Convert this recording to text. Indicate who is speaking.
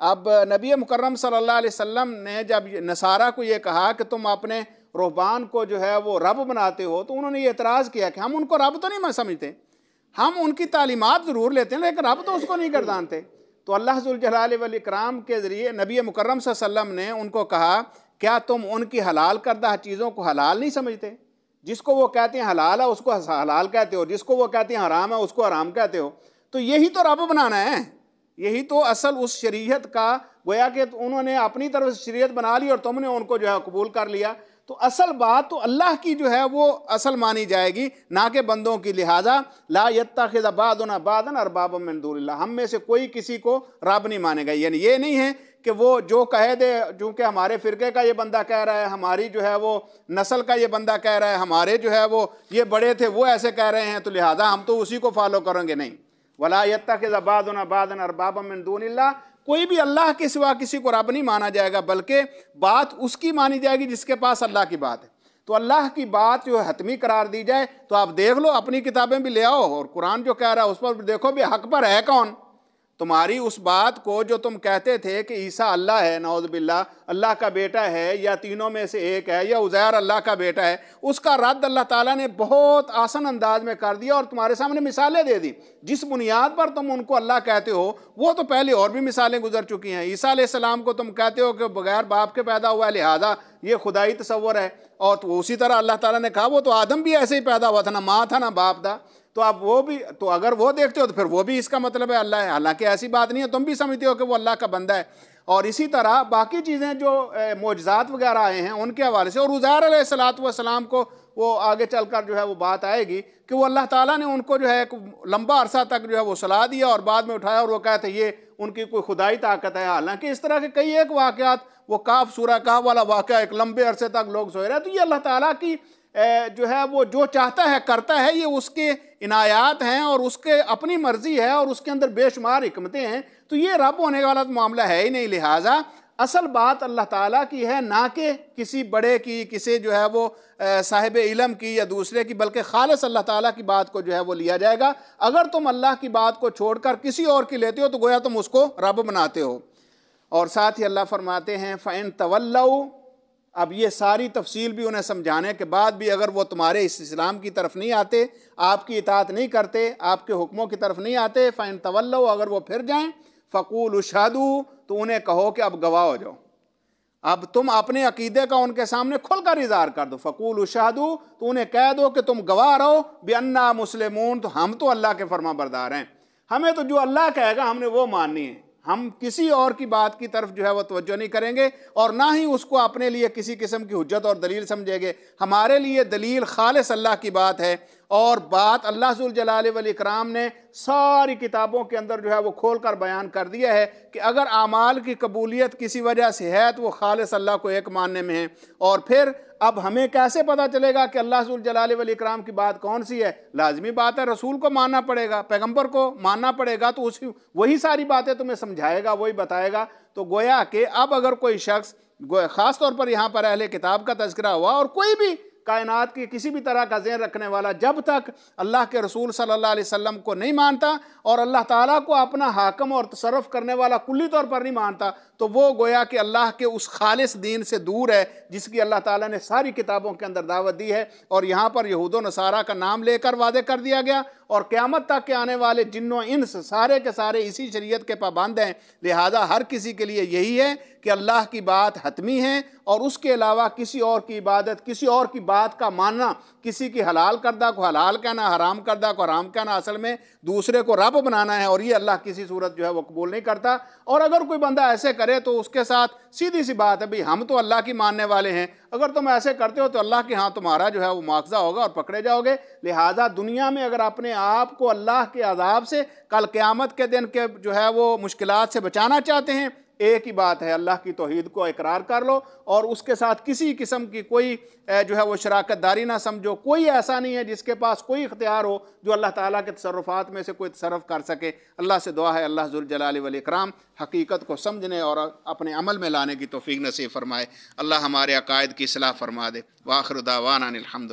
Speaker 1: اب نبی مکرم صلی اللہ علیہ وسلم نے جب نصارہ کو یہ کہا کہ تم اپنے رہبان کو جو ہے وہ رب بناتے ہو، تو انہوں نے یہ اعتراض کیا کہ ہم ان کو رب تو نہیں سمجھتے، ہم ان کی تعلیمات ضرور لیتے ہیں لیکن رب تو اس کو نہیں گردانتے۔ تو اللہ ذوالجلال والاکرام کے ذریعے نبی مکرم صلی اللہ علیہ وسلم نے ان کو کہا کیا تم ان کی حلال کردہ چیزوں کو حلال نہیں سمجھتے؟ جس کو وہ کہتے ہیں حلال ہے اس کو حلال کہتے ہو، جس کو وہ کہتے ہیں حرام ہے اس کو حرام کہتے ہو۔ تو یہی تو رب بنانا ہے، یہی تو اصل اس شریعت کا، گویا کہ انہوں نے اپنی طرف سے شریعت بنا لی اور تم نے ان کو جو ہے قبول کر لیا۔ تو اصل بات تو اللہ کی جو ہے وہ اصل مانی جائے گی، نہ کہ بندوں کی۔ لہٰذا لا یتخذ بعضنا بعضا اربابا من دون اللہ، ہم میں سے کوئی کسی کو رب نہیں مانے گا۔ یعنی یہ نہیں ہے کہ وہ جو کہہ دے، چونکہ ہمارے فرقے کا یہ بندہ کہہ رہا ہے، ہماری جو ہے وہ نسل کا یہ بندہ کہہ رہا ہے، ہمارے جو ہے وہ یہ بڑے تھے وہ ایسے کہہ رہے ہیں تو لہٰذا ہم تو اسی کو فالو کریں گے، نہیں۔ ولا یتخذ بعضنا بعضا اربابا من دون اللہ، کوئی بھی اللہ کے سوا کسی کو رب نہیں مانا جائے گا، بلکہ بات اس کی مانی جائے گی جس کے پاس اللہ کی بات ہے۔ تو اللہ کی بات جو حتمی قرار دی جائے تو آپ دیکھ لو، اپنی کتابیں بھی لے آؤ اور قرآن جو کہہ رہا ہے اس پر دیکھو بھی حق پر ہے کون۔ تمہاری اس بات کو جو تم کہتے تھے کہ عیسیٰ اللہ ہے، نعوذ باللہ، اللہ کا بیٹا ہے یا تینوں میں سے ایک ہے یا عزیر اللہ کا بیٹا ہے، اس کا رد اللہ تعالیٰ نے بہت آسان انداز میں کر دیا اور تمہارے سامنے مثالیں دے دی۔ جس بنیاد پر تم ان کو اللہ کہتے ہو وہ تو پہلے اور بھی مثالیں گزر چکی ہیں۔ عیسیٰ علیہ السلام کو تم کہتے ہو کہ بغیر باپ کے پیدا ہوا ہے، لہٰذا یہ خدائی تصور ہے، اور تو اسی طرح اللہ تعالیٰ نے کہا وہ تو آدم بھی ایسے ہی پیدا ہوا تھا، نہ ماں تھا نہ باپ تھا۔ تو اب وہ بھی، تو اگر وہ دیکھتے ہو تو پھر وہ بھی اس کا مطلب ہے اللہ ہے، حالانکہ ایسی بات نہیں ہے، تم بھی سمجھتے ہو کہ وہ اللہ کا بندہ ہے۔ اور اسی طرح باقی چیزیں جو معجزات وغیرہ آئے ہیں ان کے حوالے سے، اور عزیر علیہ السلام کو وہ آگے چل کر جو ہے وہ بات آئے گی کہ وہ اللہ تعالیٰ نے ان کو جو ہے ایک لمبا عرصہ تک جو ہے وہ صلا دیا اور بعد میں اٹھایا اور وہ کہتے یہ ان کی کوئی خدائی طاقت ہے۔ حالانکہ اس طرح کے کئی ایک واقعات، وہ کاف، سورہ کاف والا واقعہ، ایک لمبے عرصے تک لوگ سوئے رہے، تو یہ اللہ تعالیٰ کی جو ہے وہ جو چاہتا ہے کرتا ہے، یہ اس کے عنایات ہیں اور اس کے اپنی مرضی ہے اور اس کے اندر بے شمار حکمتیں ہیں، تو یہ رب ہونے والا معاملہ ہے ہی نہیں۔ لہٰذا اصل بات اللہ تعالیٰ کی ہے، نہ کہ کسی بڑے کی، کسی جو ہے وہ صاحب علم کی یا دوسرے کی، بلکہ خالص اللہ تعالیٰ کی بات کو جو ہے وہ لیا جائے گا۔ اگر تم اللہ کی بات کو چھوڑ کر کسی اور کی لیتے ہو تو گویا تم اس کو رب بناتے ہو۔ اور ساتھ ہی اللہ فرماتے ہیں فَإِن تَوَلَّوْا، اب یہ ساری تفصیل بھی انہیں سمجھانے کے بعد بھی اگر وہ تمہارے اس اسلام کی طرف نہیں آتے، آپ کی اطاعت نہیں کرتے، آپ کے حکموں کی طرف نہیں آتے، فَإِن تَوَلَّوْا، اگر وہ پھر جائیں، فَقُولُوا اشْهَدُوا، تو انہیں کہو کہ اب گواہ ہو جاؤ، اب تم اپنے عقیدے کا ان کے سامنے کھل کر اظہار کر دو۔ فَقُولُوا اشْهَدُوا، تو انہیں کہہ دو کہ تم گواہ رہو، بِأَنَّا مُسْلِمُونَ، تو ہم تو اللہ کے فرما بردار ہیں، ہمیں تو جو اللہ کہے گا ہم نے وہ ماننی ہے، ہم کسی اور کی بات کی طرف جو ہے وہ توجہ نہیں کریں گے اور نہ ہی اس کو اپنے لیے کسی قسم کی حجت اور دلیل سمجھیں گے۔ ہمارے لیے دلیل خالص اللہ کی بات ہے، اور بات اللہ ذوالجلال والاکرام نے ساری کتابوں کے اندر جو ہے وہ کھول کر بیان کر دیا ہے کہ اگر اعمال کی قبولیت کسی وجہ سے ہے تو وہ خالص اللہ کو ایک ماننے میں ہے۔ اور پھر اب ہمیں کیسے پتہ چلے گا کہ اللہ ذوالجلال والاکرام کی بات کون سی ہے؟ لازمی بات ہے رسول کو ماننا پڑے گا، پیغمبر کو ماننا پڑے گا، تو وہی ساری باتیں تمہیں سمجھائے گا، وہی بتائے گا۔ تو گویا کہ اب اگر کوئی شخص، خاص طور پر یہاں پر اہل کتاب کا تذکرہ ہوا، اور کوئی بھی کائنات کی کسی بھی طرح کا ذہن رکھنے والا جب تک اللہ کے رسول صلی اللہ علیہ وسلم کو نہیں مانتا اور اللہ تعالیٰ کو اپنا حاکم اور تصرف کرنے والا کلی طور پر نہیں مانتا، تو وہ گویا کہ اللہ کے اس خالص دین سے دور ہے جس کی اللہ تعالیٰ نے ساری کتابوں کے اندر دعوت دی ہے۔ اور یہاں پر یہود و نصارہ کا نام لے کر واضح کر دیا گیا، اور قیامت تک کے آنے والے جن و انس سارے کے سارے اسی شریعت کے پابند ہیں۔ لہذا ہر کسی کے لیے یہی ہے کہ اللہ کی بات حتمی ہے، اور اس کے علاوہ کسی اور کی عبادت، کسی اور کی بات کا ماننا، کسی کی حلال کردہ کو حلال کہنا، حرام کردہ کو حرام کہنا، اصل میں دوسرے کو رب بنانا ہے، اور یہ اللہ کسی صورت جو ہے وہ قبول نہیں کرتا۔ اور اگر کوئی بندہ ایسے کرے تو اس کے ساتھ سیدھی سی بات ہے، بھئی ہم تو اللہ کی ماننے والے ہیں، اگر تم ایسے کرتے ہو تو اللہ کے ہاں تمہارا جو ہے وہ مواخذہ ہوگا اور پکڑے جاؤ گے۔ لہٰذا دنیا میں اگر اپنے آپ کو اللہ کے عذاب سے کل قیامت کے دن کے جو ہے وہ مشکلات سے بچانا چاہتے ہیں، ایک ہی بات ہے، اللہ کی توحید کو اقرار کر لو اور اس کے ساتھ کسی قسم کی کوئی جو ہے وہ شراکت داری نہ سمجھو۔ کوئی ایسا نہیں ہے جس کے پاس کوئی اختیار ہو جو اللہ تعالیٰ کے تصرفات میں سے کوئی تصرف کر سکے۔ اللہ سے دعا ہے اللہ ذوالجلال والاکرام حقیقت کو سمجھنے اور اپنے عمل میں لانے کی توفیق نصیب فرمائے۔ اللہ ہمارے عقائد کی اصلاح فرما دے۔ وآخر دعوانا الحمد